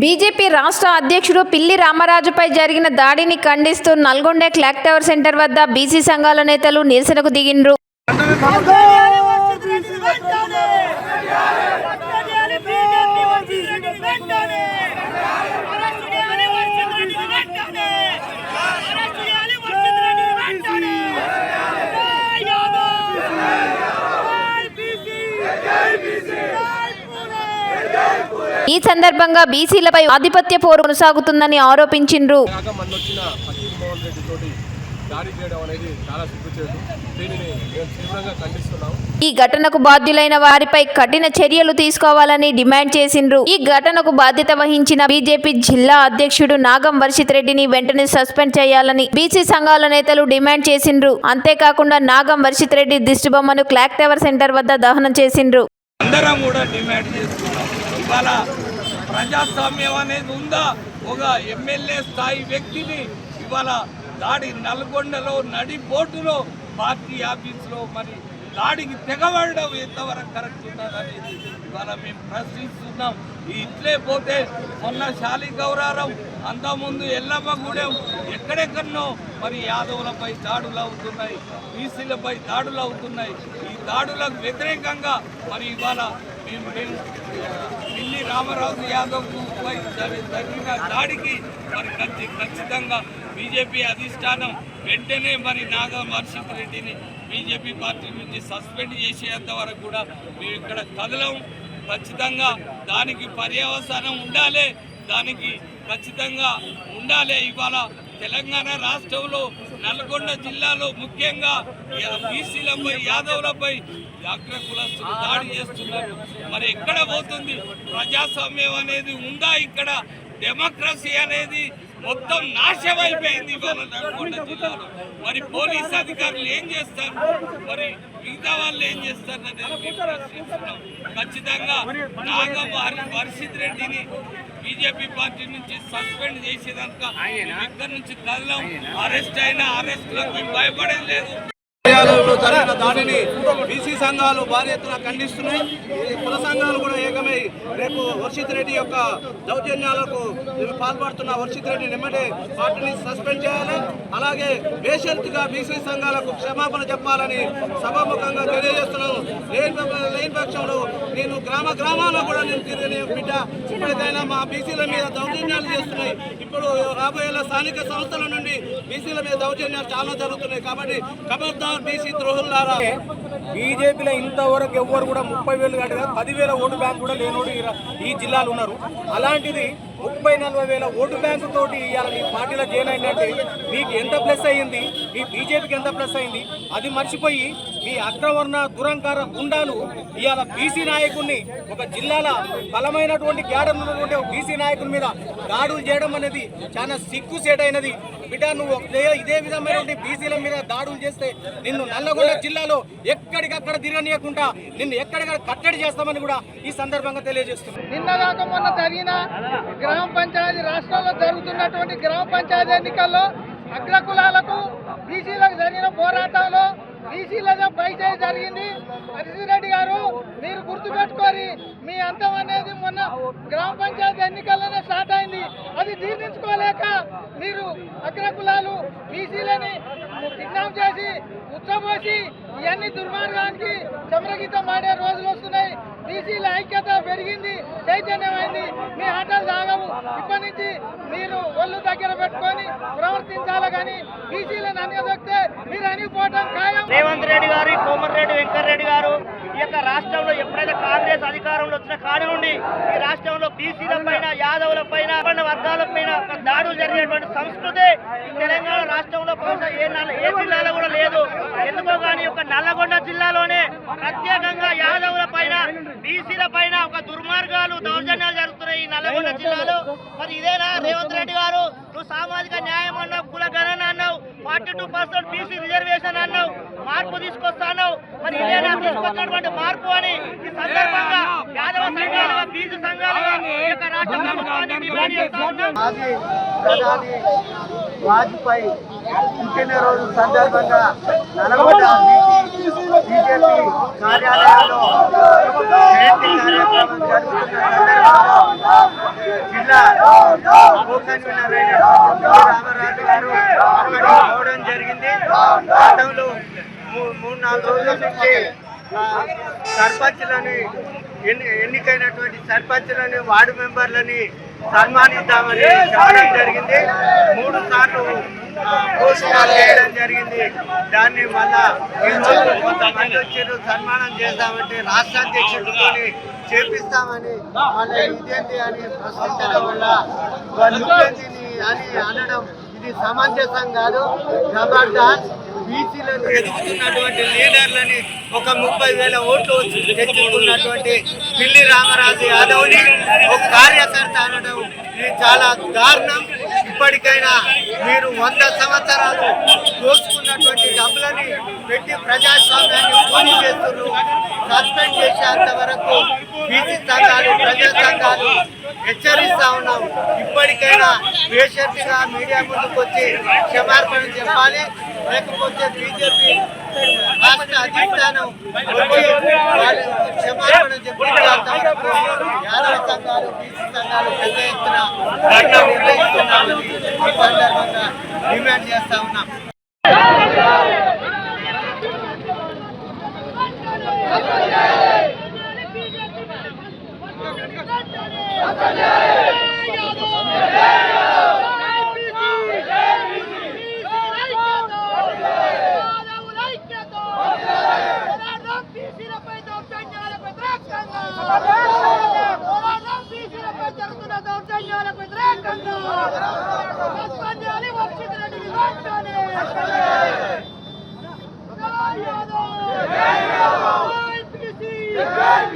BJP రాష్ట్ర అధ్యక్షుడు పిల్లి రామరాజుపై జరిగిన దాడిని ఖండిస్తూ నల్గొండ క్లాక్ టవర్ సెంటర్ వద్ద బీసీ సంఘాల నేతలు నిరసనకు దిగిండ్రు. ఈ సందర్భంగా బీసీలపై ఆధిపత్య పోరు కొనసాగుతుందని ఆరోపించిండ్రు. ఈ ఘటనకు బాధ్యులైన వారిపై కఠిన చర్యలు తీసుకోవాలని డిమాండ్ చేసిండ్రు. ఈ ఘటనకు బాధ్యత వహించిన బీజేపీ జిల్లా అధ్యక్షుడు నాగం వర్షిత్ రెడ్డిని వెంటనే సస్పెండ్ చేయాలని బీసీ సంఘాల నేతలు డిమాండ్ చేసిండ్రు. అంతేకాకుండా నాగం వర్షిత్ రెడ్డి దిష్టిబొమ్మను క్లాక్ టవర్ సెంటర్ వద్ద దహనం చేసిండ్రు. అందరం కూడా డిమాండ్ చేస్తున్నాం. ఇవాళ ప్రజాస్వామ్యం అనేది ఉందా? ఒక ఎమ్మెల్యే స్థాయి వ్యక్తిని ఇవాళ దాడి నల్గొండలో నడి బోటులో పార్టీ ఆఫీసులో మరి దాడికి తెగబడడం ఎంతవరకు కరెక్ట్ ఉన్నదనేది ఇవాళ మేము ప్రశ్నిస్తున్నాం. ఇట్లే పోతే మొన్న శాలి గౌరారం అంతకుముందు ఎల్లమ్మగూడెం ఎక్కడెక్కడనో మరి యాదవులపై దాడులు అవుతున్నాయి, బీసీలపై దాడులు అవుతున్నాయి. ఈ దాడులకు వ్యతిరేకంగా మరి ఇవాళ పిల్లి రామరాజు యాదవ్ పై జరిగిన దాడికి మరి ఖచ్చితంగా బీజేపీ అధిష్టానం వెంటనే మరి నాగం వర్షిత్ రెడ్డిని బీజేపీ పార్టీ నుంచి సస్పెండ్ చేసేంత వరకు కూడా మేము ఇక్కడ కదలం. ఖచ్చితంగా దానికి పర్యవసానం ఉండాలి, దానికి ఖచ్చితంగా ఉండాలి. ఇవాళ తెలంగాణ రాష్ట్రంలో నల్గొండ జిల్లాలో ముఖ్యంగా బీసీలపై యాదవులపై అగ్ర కులస్తులు దాడి చేస్తున్నారు. మరి ఎక్కడ పోతుంది ప్రజాస్వామ్యం అనేది ఉందా? ఇక్కడ డెమోక్రసీ అనేది మొత్తం నాశమైపోయింది ఇవాళ నల్గొండ జిల్లాలో. మరి పోలీస్ అధికారులు ఏం చేస్తారు, మరి మిగతా వాళ్ళు ఏం చేస్తారు అనేది మేము ప్రశ్నిస్తున్నాం. ఖచ్చితంగా నాగం వర్షిత్ రెడ్డిని బీజేపీ పార్టీ నుంచి సస్పెండ్ చేసేదాకా ఇక్కడి నుంచి కదలం. అరెస్ట్ అయినా అరెస్టులకు మేము భయపడేది లేదు. జరిగిన దాడిని బీసీ సంఘాలు భారీ ఎత్తున ఖండిస్తున్నాయి. కుల సంఘాలు కూడా ఏకమై రేపు వర్షిత్ రెడ్డి యొక్క దౌర్జన్యాలకు పాల్పడుతున్న వర్షిత్ రెడ్డి వెంబడే పార్టీని సస్పెండ్ చేయాలి. అలాగే బేషరతుగా బీసీ సంఘాలకు క్షమాపణ చెప్పాలని సభాముఖంగా తెలియజేస్తున్నాను. లేని పక్షంలో నేను గ్రామాల్లో కూడా నేను తిరిగిన బిడ్డ ఇప్పటికైనా మా బీసీల మీద దౌర్జన్యాలు చేస్తున్నాయి. ఇప్పుడు రాబోయే స్థానిక సంస్థల నుండి బీసీల మీద దౌర్జన్యాలు చాలా జరుగుతున్నాయి. కాబట్టి ఖబర్దార్ బీసీ ద్రోహులారా. బీజేపీలో ఇంతవరకు ఎవ్వరు కూడా 30,000 కాదు 10,000 ఓటు బ్యాంక్ కూడా లేనోడు ఈ జిల్లాలో ఉన్నారు. అలాంటిది 30,000-40,000 ఓటు బ్యాంకు తోటి ఇవాళ మీ పార్టీలో జాయిన్ అయిందంటే మీకు ఎంత ప్లస్ అయ్యింది, మీ బీజేపీకి ఎంత ప్లస్ అయింది అది మర్చిపోయి మీ అగ్రవర్ణ దురంకార గుండాలు ఇవాళ బీసీ నాయకుడిని ఒక జిల్లాల బలమైనటువంటి క్యాడర్ ఉన్నటువంటి బీసీ నాయకుల మీద దాడులు చేయడం అనేది చాలా సిగ్గుసేటైనది. బిడ్డ నువ్వు ఇదే విధమైనటువంటి బీసీల మీద దాడులు చేస్తే నిన్ను నల్లగొండ జిల్లాలో ఎక్కడికక్కడ తిరగనీయకుండా నిన్ను ఎక్కడికక్కడ కట్టడి చేస్తామని కూడా ఈ సందర్భంగా తెలియజేస్తున్నాను. నిన్నగాక మొన్న జరిగిన గ్రామ పంచాయతీ రాష్ట్రంలో జరుగుతున్నటువంటి గ్రామ పంచాయతీ ఎన్నికల్లో అగ్రకులాలకు బీసీలకు జరిగిన పోరాటంలో బీసీలతో పైచేయి జరిగింది. వర్షిత్ రెడ్డి గారు మీరు గుర్తుపెట్టుకోరి, మీ అంతం అనేది మొన్న గ్రామ పంచాయతీ ఎన్నికల్లోనే స్టార్ట్ అయింది. అది జీర్ణించుకోలేక మీరు అగ్రకులాలు బీసీలని కిడ్నాప్ చేసి ఉచ్చబోసి ఇవన్నీ దుర్మార్గానికి చమరగీతం ఆడే రోజులు వస్తున్నాయి. బీసీల ఐక్యత పెరిగింది, చైతన్యమైంది. మీ ఆటలు సాగవు. ఇప్పటి నుంచి మీరు ఒళ్ళు దగ్గర పెట్టుకొని ప్రవర్తించాలి. కానీ బీసీలను అనియదొక్కితే మీరు అనిపోవటం ఖాయం. రేవంత్ రెడ్డి గారు, కోమటిరెడ్డి వెంకటరెడ్డి గారు ఈ యొక్క రాష్ట్రంలో ఎప్పుడైతే కాంగ్రెస్ అధికారంలో వచ్చిన కాడి నుండి ఈ రాష్ట్రంలో బీసీల పైన, యాదవుల పైన, వర్గాల పైన దాడులు జరిగేటువంటి సంస్కృతి తెలంగాణ రాష్ట్రంలో ఏ జిల్లాలో కూడా లేదు. ఎందుకో కానీ ఒక నల్లగొండ జిల్లాలోనే ప్రత్యేకంగా యాదవుల పైన, బీసీల పైన ఒక దుర్మార్గాలు, దౌర్జన్యాలు జరుగుతున్నాయి ఈ నల్లగొండ జిల్లాలో. మరి ఇదేనా రేవంత్ రెడ్డి గారు? నువ్వు సామాజిక న్యాయం అన్నావు, కుల గణన అన్నావు, 42% బీసీ రిజర్వేషన్ అన్నావు, మార్పు తీసుకొస్తావు. మరి ఇదేనా తీసుకొచ్చినటువంటి మార్పు అని ఈ సందర్భంగా యాదవ సంఘాలుగా, బీసీ సంఘాలుగా ఈ యొక్క రాష్ట్ర ప్రభుత్వాన్ని డిమాండ్ చేస్తా ఉన్నాం. వాజ్పేయి పుట్టినరోజు సందర్భంగా నల్గొండ బీజేపీ కార్యాలయంలో జయంతి కార్యక్రమం జరుగుతున్న సందర్భంగా జిల్లా కో కన్వీనర్ అయినటువంటి రామరాజు గారు అక్కడికి పోవడం జరిగింది. గతంలో 3-4 రోజుల నుంచి సర్పంచ్లని ఎన్నికైనటువంటి సర్పంచ్లని వార్డు మెంబర్లని సన్మానిద్దామని చెప్పడం జరిగింది. 3 సార్లు ఘోషణలు చేయడం జరిగింది. దాన్ని మళ్ళా ఈరోజు కొంతమంది వచ్చారు సన్మానం చేద్దామంటే రాష్ట్ర అధ్యక్షుడితో చేపిస్తామని మళ్ళీ ఇదేంటి అని ప్రశ్నించడం వల్ల వాళ్ళు అని అనడం ఇది సమంజసం కాదు. జబర్దస్త్ బీసీలను ఎదుగుతున్నటువంటి లీడర్లని ఒక 30,000 ఓట్లు తెచ్చుకున్నటువంటి పిల్లి రామరాజు యాదవ్ని ఒక కార్యకర్త అనడం ఇది చాలా దారుణం. ఇప్పటికైనా మీరు 100 సంవత్సరాలు దోచుకున్నటువంటి డబ్బులని పెట్టి ప్రజాస్వామ్యాన్ని పూర్తి చేస్తున్నారు. సస్పెండ్ చేసేంత వరకు బీసీ సంఘాలు ప్రజా సంఘాలు హెచ్చరిస్తా ఉన్నాం. ఇప్పటికైనా బేషరతుగా మీడియా ముందుకు వచ్చి క్షమాపణ చెప్పాలి. లేకపోతే బీజేపీ రాష్ట్ర అధిష్టానం వచ్చి క్షమాపణ చెప్పేంత వరకు యాదవ సంఘాలు బీసీ సంఘాలు పెద్ద ఎత్తున ధర్నా నిర్వహిస్తున్నామని ఈ సందర్భంగా డిమాండ్ చేస్తా ఉన్నాం.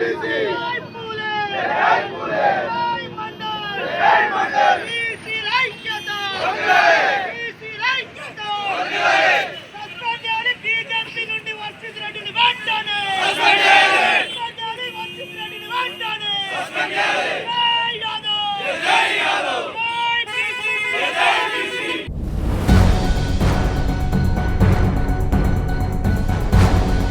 Jai